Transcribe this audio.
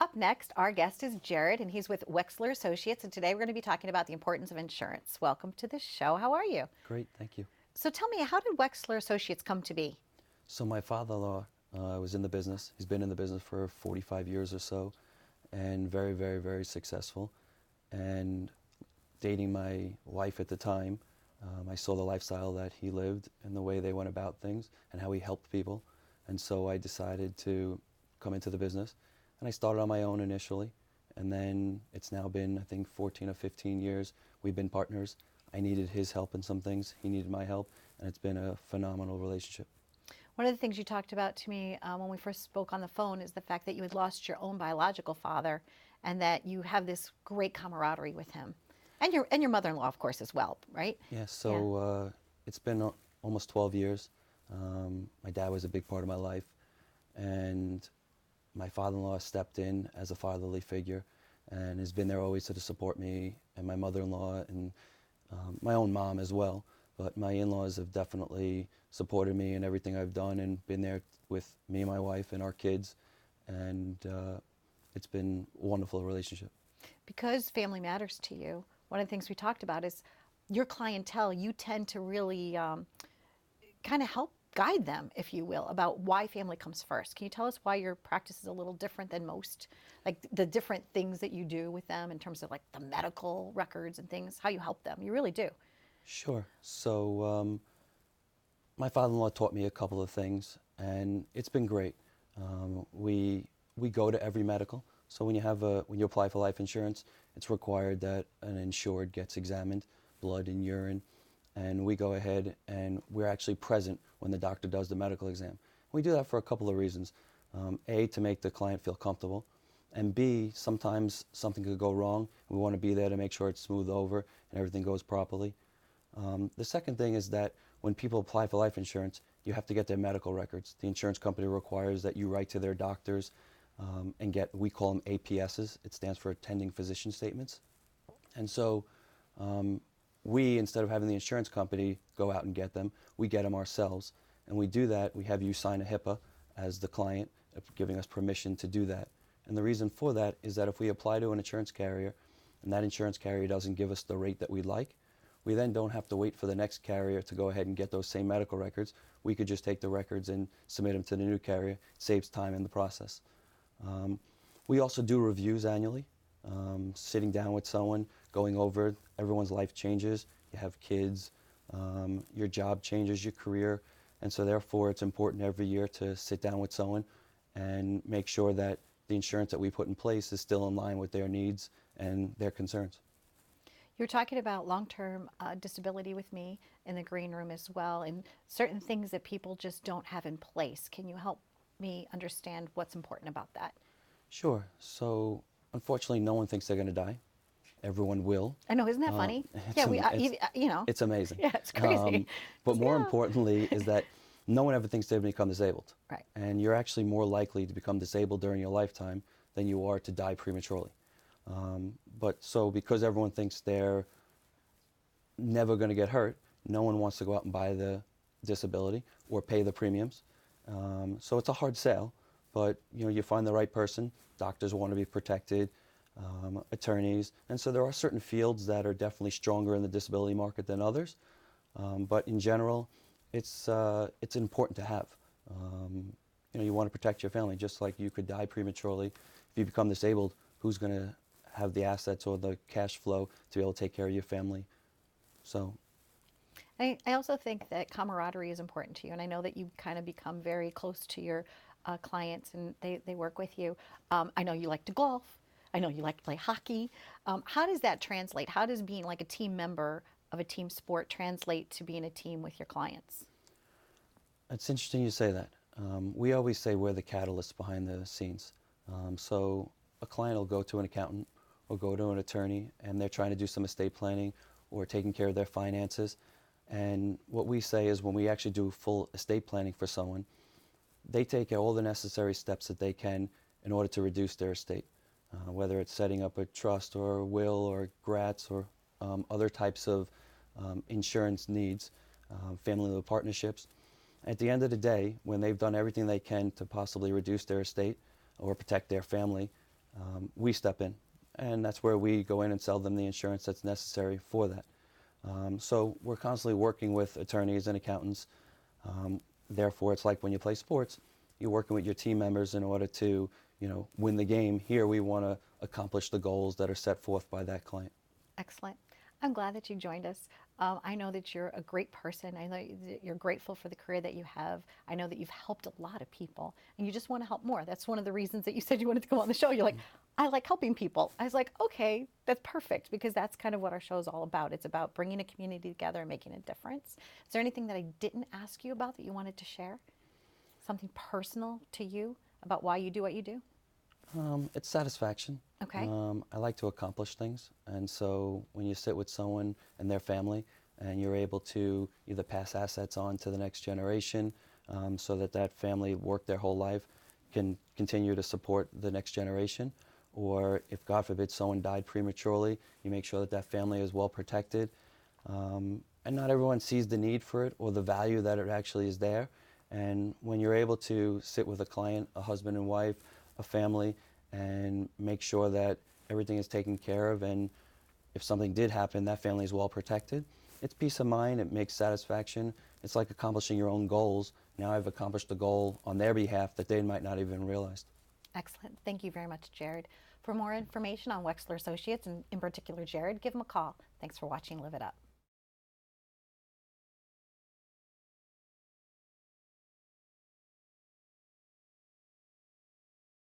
Up next, our guest is Jared, and he's with Wexler Associates. And today we're going to be talking about the importance of insurance. Welcome to the show. How are you? Great, thank you. So tell me, how did Wexler Associates come to be? So my father-in-law was in the business. He's been in the business for 45 years or so, and very, very, very successful. And dating my wife at the time, I saw the lifestyle that he lived and the way they went about things and how he helped people. And so I decided to come into the business. And I started on my own initially. And then it's now been, I think, 14 or 15 years. We've been partners. I needed his help in some things. He needed my help. And it's been a phenomenal relationship. One of the things you talked about to me when we first spoke on the phone is the fact that you had lost your own biological father and that you have this great camaraderie with him. And your mother-in-law, of course, as well, right? Yeah, so it's been almost 12 years. My dad was a big part of my life. And my father-in-law stepped in as a fatherly figure and has been there always to support me, and my mother-in-law and my own mom as well. But my in-laws have definitely supported me in everything I've done and been there with me and my wife and our kids. And it's been a wonderful relationship. Because family matters to you, one of the things we talked about is your clientele, you tend to really kind of help guide them, if you will, about why family comes first. Can you tell us why your practice is a little different than most? Like the different things that you do with them in terms of like the medical records and things, how you help them. You really do. Sure. So my father-in-law taught me a couple of things, and it's been great. We go to every medical. So when you apply for life insurance, it's required that an insured gets examined, blood and urine, and we go ahead and we're actually present when the doctor does the medical exam. We do that for a couple of reasons. A, to make the client feel comfortable, and B, sometimes something could go wrong. We want to be there to make sure it's smoothed over and everything goes properly. The second thing is that when people apply for life insurance, you have to get their medical records. The insurance company requires that you write to their doctors and get, we call them APSs. It stands for attending physician statements. And so we, instead of having the insurance company go out and get them, we get them ourselves. And we do that, we have you sign a HIPAA as the client, giving us permission to do that. And the reason for that is that if we apply to an insurance carrier and that insurance carrier doesn't give us the rate that we'd like, we then don't have to wait for the next carrier to go ahead and get those same medical records. We could just take the records and submit them to the new carrier. It saves time in the process. We also do reviews annually, sitting down with someone, going over everyone's life changes. You have kids, your job changes, your career, and so therefore it's important every year to sit down with someone and make sure that the insurance that we put in place is still in line with their needs and their concerns. You're talking about long-term disability with me in the green room as well, and certain things that people just don't have in place. Can you help me understand what's important about that? Sure. So unfortunately, no one thinks they're going to die. Everyone will. I know, isn't that funny? Yeah, you know. It's amazing. Yeah, it's crazy. But more Yeah. importantly is that no one ever thinks they become disabled. Right. And you're actually more likely to become disabled during your lifetime than you are to die prematurely. But so because everyone thinks they're never going to get hurt, no one wants to go out and buy the disability or pay the premiums. So it's a hard sale, but you find the right person. Doctors want to be protected, attorneys, and so there are certain fields that are definitely stronger in the disability market than others. But in general, it's important to have. You want to protect your family, just like you could die prematurely. If you become disabled, who's going to have the assets or the cash flow to be able to take care of your family? So. I also think that camaraderie is important to you, and I know that you kind of become very close to your clients, and they work with you. I know you like to golf. I know you like to play hockey. How does that translate? How does being like a team member of a team sport translate to being a team with your clients? It's interesting you say that. We always say we're the catalyst behind the scenes. So a client will go to an accountant or go to an attorney, and they're trying to do some estate planning or taking care of their finances. And what we say is when we actually do full estate planning for someone, they take all the necessary steps that they can in order to reduce their estate, whether it's setting up a trust or a will or grats or other types of insurance needs, family law partnerships. At the end of the day, when they've done everything they can to possibly reduce their estate or protect their family, we step in, and that's where we go in and sell them the insurance that's necessary for that. So we're constantly working with attorneys and accountants. Therefore, it's like when you play sports, you're working with your team members in order to, win the game. Here, we want to accomplish the goals that are set forth by that client. Excellent. I'm glad that you joined us. I know that you're a great person. I know that you're grateful for the career that you have. I know that you've helped a lot of people and you just want to help more. That's one of the reasons that you said you wanted to go on the show. You're like, I like helping people. I was like, okay, that's perfect because that's kind of what our show is all about. It's about bringing a community together and making a difference. Is there anything that I didn't ask you about that you wanted to share? Something personal to you about why you do what you do? It's satisfaction. Okay. I like to accomplish things, and so when you sit with someone and their family, and you're able to either pass assets on to the next generation, so that that family worked their whole life can continue to support the next generation, or if God forbid someone died prematurely, you make sure that that family is well protected. And not everyone sees the need for it or the value that it actually is there. And when you're able to sit with a client, a husband and wife, a family, and make sure that everything is taken care of, and if something did happen, that family is well protected, it's peace of mind, it makes satisfaction. It's like accomplishing your own goals. Now I've accomplished a goal on their behalf that they might not even realize. Excellent. Thank you very much, Jared. For more information on Wexler Associates, and in particular Jared, give them a call. Thanks for watching Live It Up.